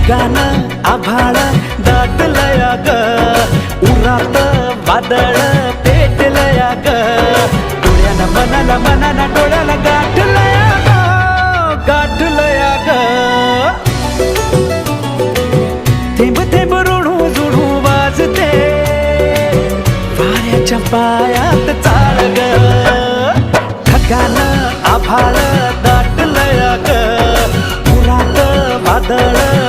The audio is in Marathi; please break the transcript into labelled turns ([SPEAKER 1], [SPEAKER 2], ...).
[SPEAKER 1] ढगान आभाळ दाटलया ग, उरात वादळ पेटलया ग, डोळ्याला मनाला मनाला डोळ्याला गाठलया ग, गाठलया ग. थेंब थेंब ऋणू जुणू वाजते वाऱ्याच्या पायात चाळ ग, ढगान आभाळ दाटलया ग, उरात वादळ